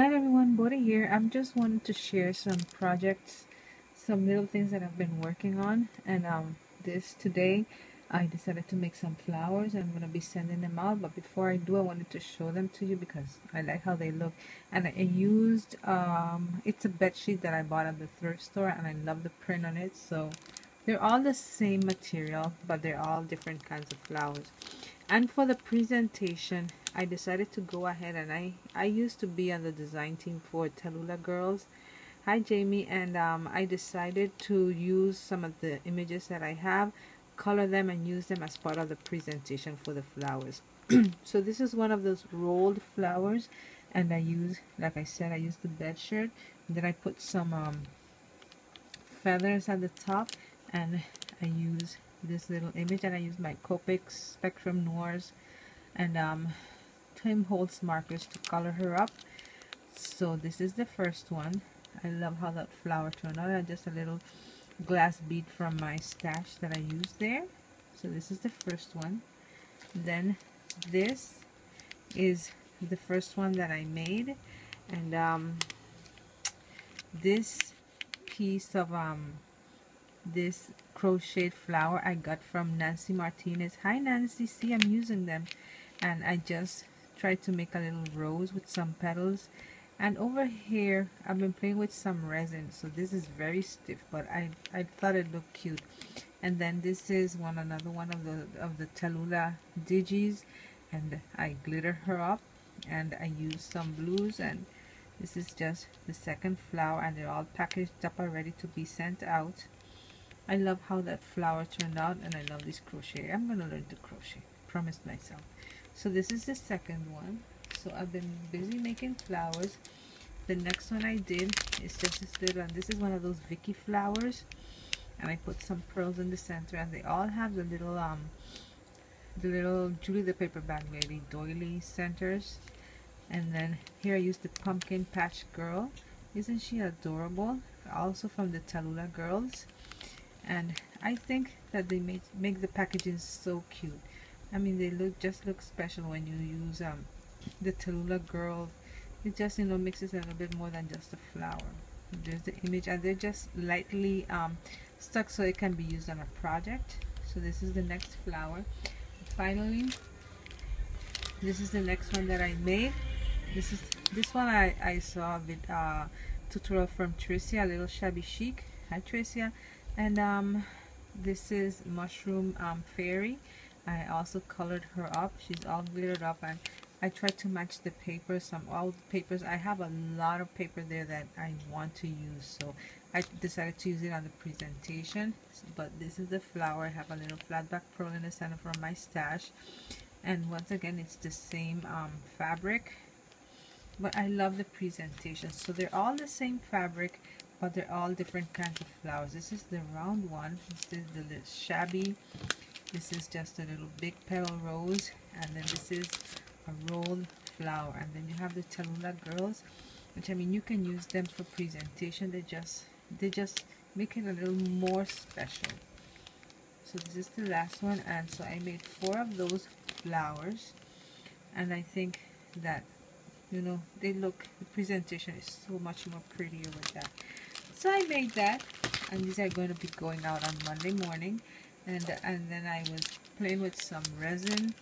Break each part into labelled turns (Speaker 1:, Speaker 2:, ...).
Speaker 1: night everyone, Bode here. I'm just wanting to share some projects, some little things that I've been working on, and this today I decided to make some flowers. I'm going to be sending them out, but before I do, I wanted to show them to you because I like how they look. And I used it's a bed sheet that I bought at the thrift store, and I love the print on it. So they're all the same material, but they're all different kinds of flowers. And for the presentation, I decided to go ahead, and I used to be on the design team for Talula Girls. Hi Jamie. And I decided to use some of the images that I have, color them, and use them as part of the presentation for the flowers. So this is one of those rolled flowers, and I use, like I said, I used the bed shirt. Then I put some feathers at the top, and I use this little image, and I use my Copic Spectrum Noirs and Tim Holtz markers to color her up. So this is the first one. I love how that flower turned out. And just a little glass bead from my stash that I used there. So this is the first one. Then this is the first one that I made, and this piece of this crocheted flower I got from Nancy Martinez. Hi Nancy, see, I'm using them, and I just tried to make a little rose with some petals. And over here I've been playing with some resin, so this is very stiff, but I thought it looked cute. And then this is another one of the Talula Digis, and I glitter her up, and I use some blues, and this is just the second flower, and they're all packaged up and ready to be sent out. I love how that flower turned out, and I love this crochet. I'm gonna learn to crochet, promised myself. So this is the second one. So I've been busy making flowers. The next one I did is just this little, and this is one of those Vicky flowers, and I put some pearls in the center, and they all have the little Julie the Paper Bag Lady doily centers. And then here I used the Pumpkin Patch Girl. Isn't she adorable? Also from the Talula Girls. And I think that they make the packaging so cute. I mean, they just look special when you use the Talula Girl. It just, you know, makes it a little bit more than just a flower. There's the image, and they're just lightly stuck so it can be used on a project. So this is the next flower. Finally, this is the next one that I made. This one I saw a tutorial from Tricia, a little shabby chic. Hi Tricia. And this is Mushroom Fairy. I also colored her up. She's all glittered up, and I tried to match the paper. All the papers, I have a lot of paper there that I want to use, so I decided to use it on the presentation. But this is the flower. I have a little flat back pearl in the center from my stash, and once again it's the same fabric, but I love the presentation. So they're all the same fabric, but they're all different kinds of flowers. This is the round one. This is the little shabby. This is just a little big petal rose, and then this is a rolled flower. And then you have the Talula Girls, which, I mean, you can use them for presentation. They just make it a little more special. So this is the last one, and so I made 4 of those flowers, and I think that, you know, the presentation is so much more prettier with that. So I made that, and these are going to be going out on Monday morning. And then I was playing with some resin,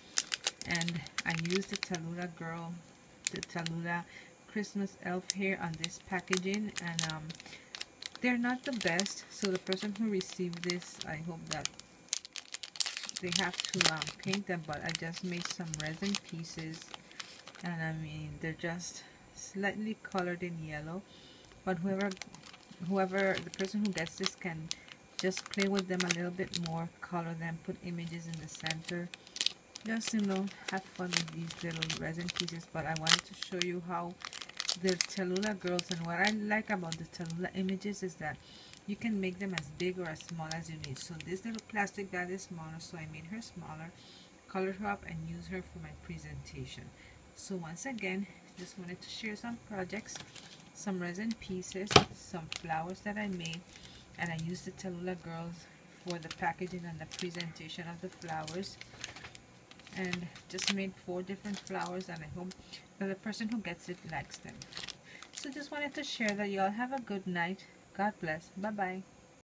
Speaker 1: and I used the Talula Girl, the Talula Christmas elf here on this packaging, and they're not the best. So the person who received this, I hope that they have to paint them, but I just made some resin pieces, and I mean, they're just slightly colored in yellow, but whoever the person who gets this can just play with them a little bit more, color them, put images in the center, just, you know, have fun with these little resin pieces. But I wanted to show you how the Talula Girls, and what I like about the Talula images is that you can make them as big or as small as you need. So this little plastic bag is smaller, so I made her smaller, colored her up, and use her for my presentation. So once again, just wanted to share some projects, some resin pieces, some flowers that I made, and I used the Talula Girls for the packaging and the presentation of the flowers. And just made 4 different flowers, and I hope that the person who gets it likes them. just wanted to share that. Y'all have a good night. God bless. Bye bye.